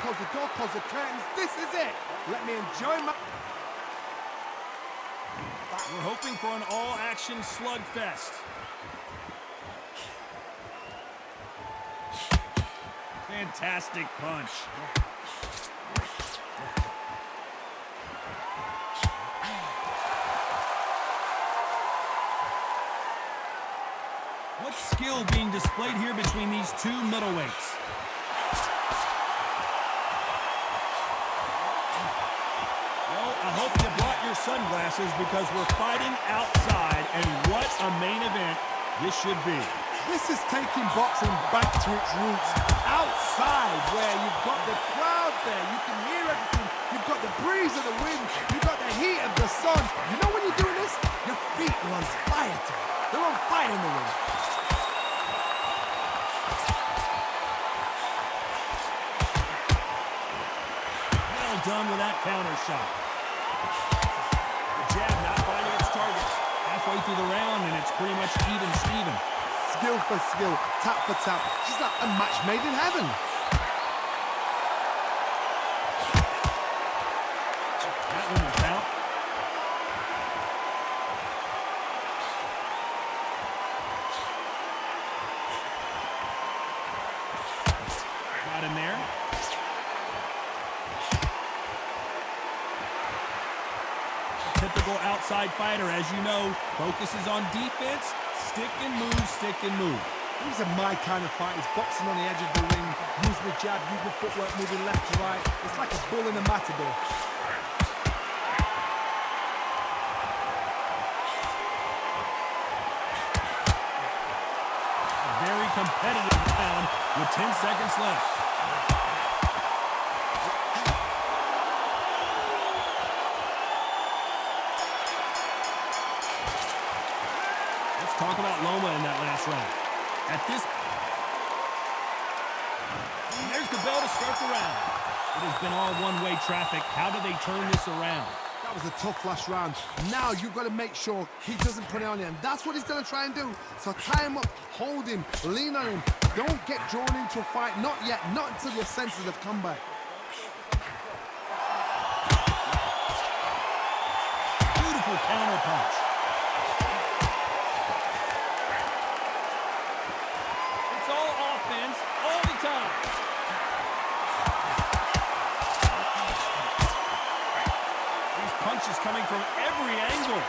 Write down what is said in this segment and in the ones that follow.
close the door, close the curtains. This is it. Let me enjoy my... We're hoping for an all-action slugfest. Fantastic punch. What skill being displayed here between these two middleweights? Well, I hope you brought your sunglasses because we're fighting outside, and what a main event this should be. This is taking boxing back to its roots. Outside, where you've got the crowd there, you can hear everything. You've got the breeze of the wind, you've got the heat of the sun. You know when you're doing this? Your feet are on fire, Tom. They're on fire in the ring. Well done with that counter shot. The jab not finding its target. Halfway through the round, and it's pretty much even Steven. Skill for skill, tap for tap. She's like a match made in heaven. That one was out. Got him there. Typical outside fighter, as you know, focuses on defense. Stick and move, stick and move. These are my kind of fighters, boxing on the edge of the ring, using the jab, using the footwork, moving left to right. It's like a bull in a matador. A very competitive round with 10 seconds left. Talk about Loma in that last round. At this... And there's the bell to start the round. It has been all one-way traffic. How do they turn this around? That was a tough last round. Now you've got to make sure he doesn't put it on you, and that's what he's going to try and do. So tie him up, hold him, lean on him. Don't get drawn into a fight. Not yet. Not until your senses have come back. Beautiful counter punch. All the time. These punches coming from every angle.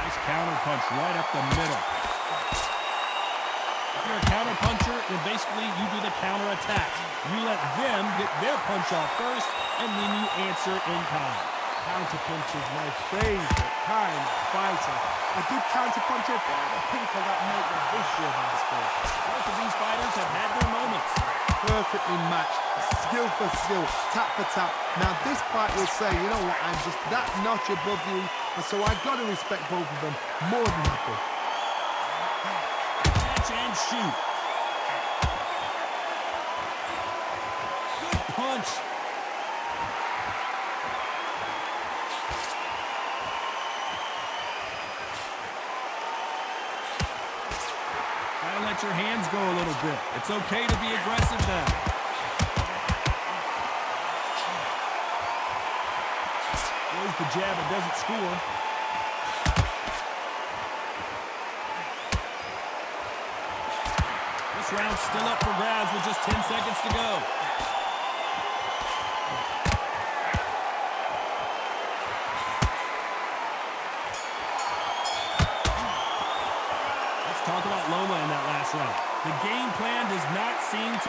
Nice counter punch right up the middle. If you're a counter puncher, then basically you do the counter attack. You let them get their punch off first, and then you answer in kind. Counterpunch is my favorite kind of fighter. A good counterpuncher, the people that make the history of our sport. Both of these fighters have had their moments. Perfectly matched, skill for skill, tap for tap. Now this fight will say, you know what, I'm just that notch above you, and so I've got to respect both of them more than happy. Catch and shoot. Good punch. Let your hands go a little bit. It's okay to be aggressive now. Throws the jab, it doesn't score. This round's still up for grabs with just 10 seconds to go. Talk about Loma in that last round. The game plan does not seem to...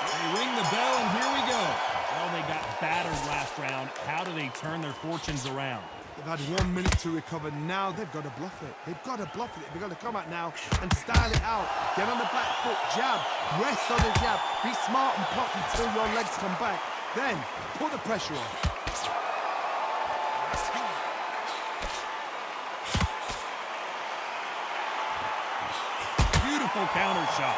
They ring the bell, and here we go. Well, they got battered last round. How do they turn their fortunes around? They've had 1 minute to recover. Now they've got to bluff it. They've got to bluff it. They've got to come out now and style it out. Get on the back foot, jab, rest on the jab. Be smart and pop until your legs come back. Then put the pressure on. Beautiful counter shot.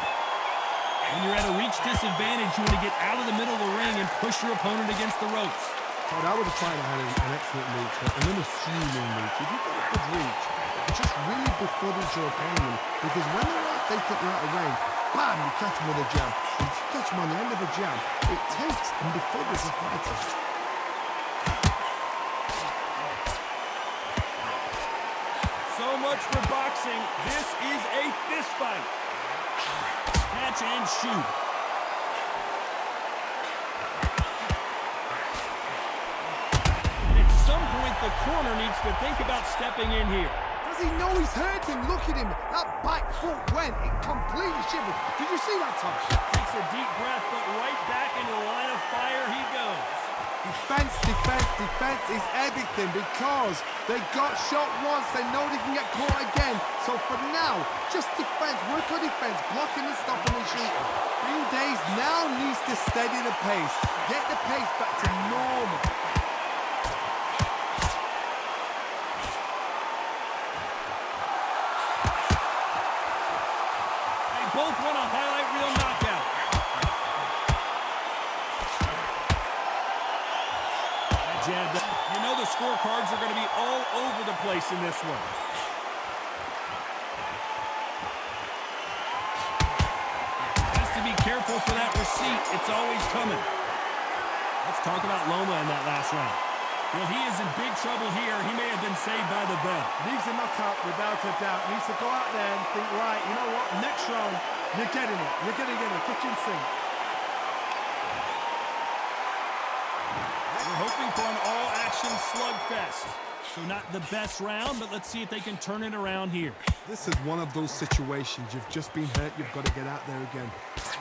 When you're at a reach disadvantage, you want to get out of the middle of the ring and push your opponent against the ropes. So that was a fight that had an excellent reach, an unassuming reach. If you've got a good reach, it just really befuddles your opponent. Because when they think they're out of range, bam, you catch them with a jab. And if you catch them on the end of a jab, it takes and befuddles the fighter. So much for boxing. This is a fist fight. Catch and shoot. At some point, the corner needs to think about stepping in here. Does he know he's hurting? Look at him. That back foot went. It completely shivered. Did you see that, Tom? Takes a deep breath, but right back into the line of fire he goes. Defense, defense, defense is everything because they got shot once. They know they can get caught again. So for now, just defense, work on defense, blocking and stopping and shooting. Green Days now needs to steady the pace. Get the pace back to normal. They both want a highlight reel knockout. Jab. You know the scorecards are going to be all over the place in this one. Has to be careful for that receipt. It's always coming. Let's talk about Loma in that last round. Well, he is in big trouble here. He may have been saved by the bell. Needs a knockout without a doubt. Needs to go out there and think, right, you know what? Next round, you're getting it. You're going to get it. Kitchen sink. We're hoping for an all-action slugfest. So not the best round, but let's see if they can turn it around here. This is one of those situations. You've just been hurt. You've got to get out there again.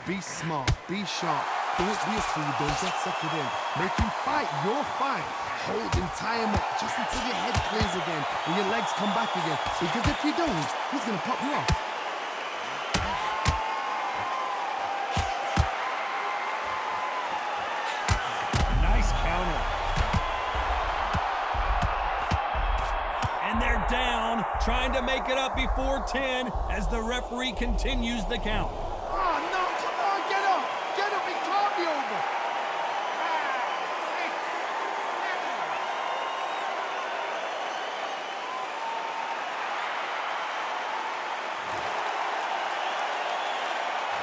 Be smart. Be sharp. Don't be a fool. Don't get suckered in. Make him fight your fight. Hold him, tie him up, just until your head clears again and your legs come back again. Because if you don't, he's going to pop you off. Nice counter. And they're down, trying to make it up before 10 as the referee continues the count. Oh, no, come on, get up. Get up, it can't be over. 5, 6, 7.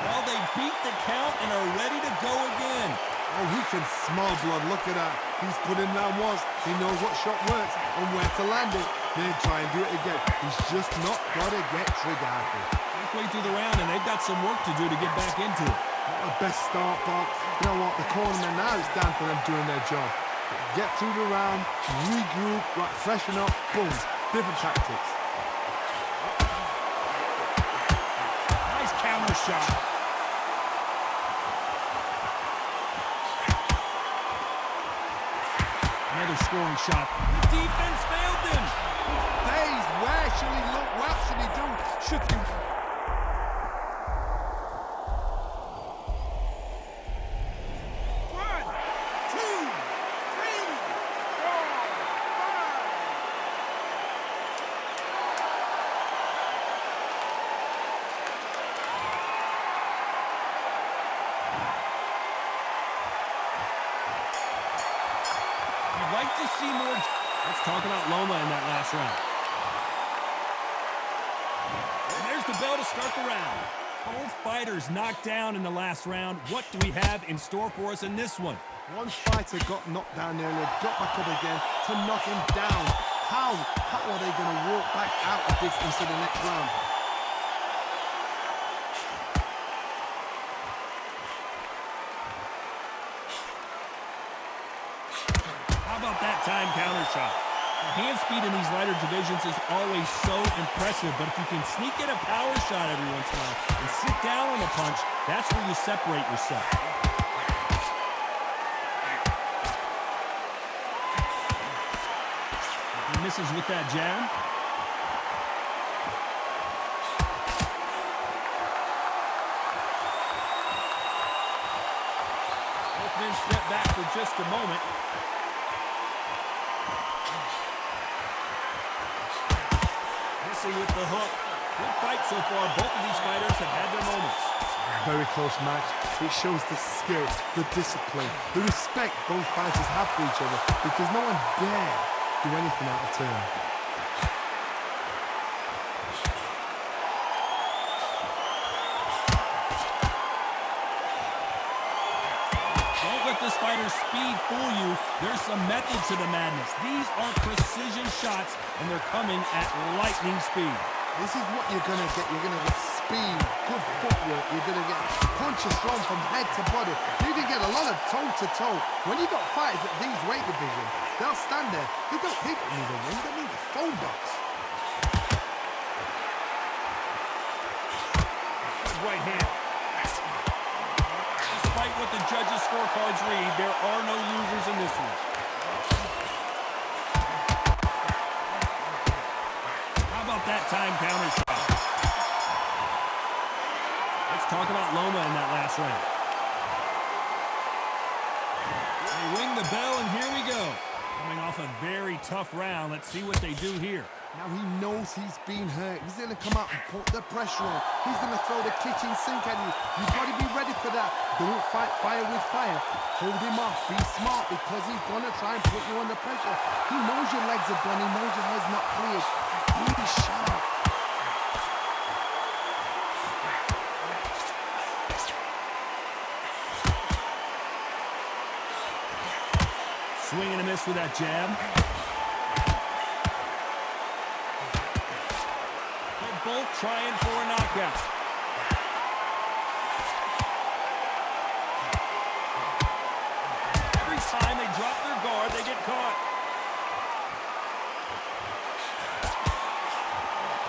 Well, they beat the count and are ready to go again. Oh, he can smell blood. Look at that. He's put him down once. He knows what shot works and where to land it. Then try and do it again. He's just not got to get trigger happy. Halfway through the round, and they've got some work to do to get back into it. Not the best start, but you know what? The cornerman now is down for them doing their job. Get through the round, regroup, right, freshen up, boom. Different tactics. Nice counter shot. Another scoring shot. The defense failed them. Days, where should he look? What should he do? Should he... Like to see more. Let's talk about Loma in that last round. And there's the bell to start the round. Both fighters knocked down in the last round. What do we have in store for us in this one? One fighter got knocked down earlier, got back up again to knock him down. How are they going to walk back out of this into the next round? How about that time counter shot? The hand speed in these lighter divisions is always so impressive, but if you can sneak in a power shot every once in a while and sit down on a punch, that's where you separate yourself. He misses with that jab. Both men step back for just a moment. Missing with the hook. Good fight so far. Both of these fighters have had their moments. Very close match. It shows the skill, the discipline, the respect both fighters have for each other because no one dare do anything out of turn. Don't let this fighter's speed fool you. There's some method to the madness. These are precision shots, and they're coming at lightning speed. This is what you're going to get. You're going to get speed, good footwork. You're going to get punches thrown from head to body. You can get a lot of toe-to-toe. When you got fighters at these weight divisions, they'll stand there. They don't need a ring. They need a phone box. Good right hand. Despite what the judges' scorecards read, there are no losers in this one. How about that time counter shot? Let's talk about Loma in that last round. They ring the bell, and here we go. Coming off a very tough round. Let's see what they do here. Now he knows he's been hurt. He's going to come out and put the pressure on. He's going to throw the kitchen sink at you. You've got to be ready for that. Don't fight fire with fire. Hold him off. Be smart because he's going to try and put you under pressure. He knows your legs are done. He knows your head's not cleared. Be sharp. Swing and a miss with that jab. They're both trying for a knockout. Every time they drop their guard, they get caught.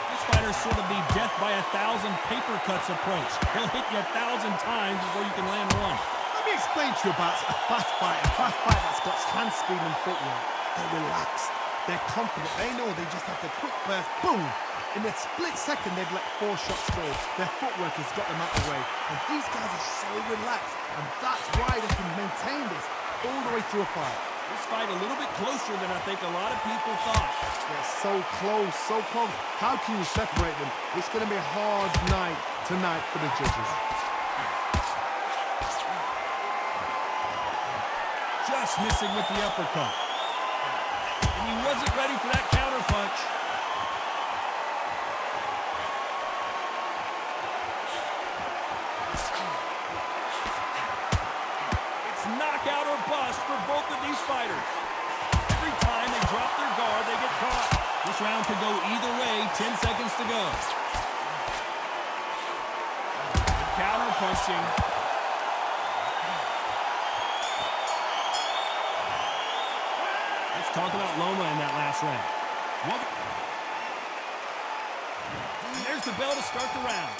This fighter's sort of the death by 1,000 paper cuts approach. He'll hit you 1,000 times before you can land one. Let me explain to you about a fast fighter that's got hand speed and footwork. They're relaxed. They're confident. They know they just have to quick burst, boom. In a split second, they've let 4 shots go. Their footwork has got them out of the way. And these guys are so relaxed. And that's why they can maintain this all the way through a fight. This fight a little bit closer than I think a lot of people thought. They're so close, so close. How can you separate them? It's going to be a hard night tonight for the judges. Just missing with the uppercut. And he wasn't ready for that counter punch. It's knockout or bust for both of these fighters. Every time they drop their guard, they get caught. This round could go either way. 10 seconds to go. Counter punching. Let's talk about Loma in that last round. And there's the bell to start the round.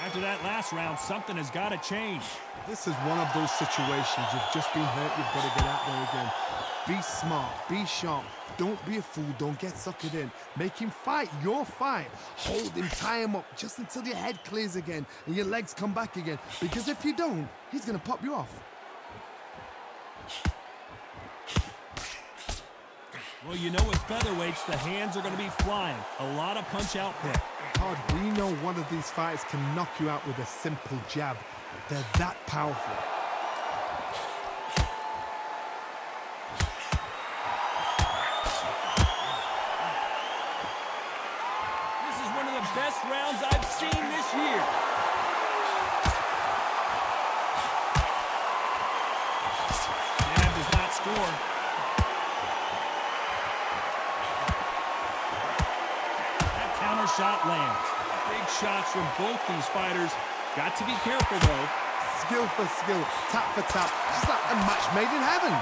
After that last round, something has got to change. This is one of those situations. You've just been hurt. You've got to get out there again. Be smart. Be sharp. Don't be a fool. Don't get suckered in. Make him fight your fight. Hold him. Tie him up just until your head clears again and your legs come back again. Because if you don't, he's going to pop you off. Well, you know with featherweights, the hands are going to be flying. A lot of punch output. Todd, we know one of these fighters can knock you out with a simple jab. They're that powerful. This is one of the best rounds I've seen this year. Jab does not score. Shot lands. Big shots from both these fighters. Got to be careful, though. Skill for skill, tap for tap, just like a match made in heaven.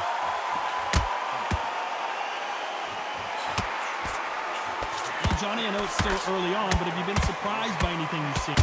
Well, Johnny, I know it's still early on, but have you been surprised by anything you've seen?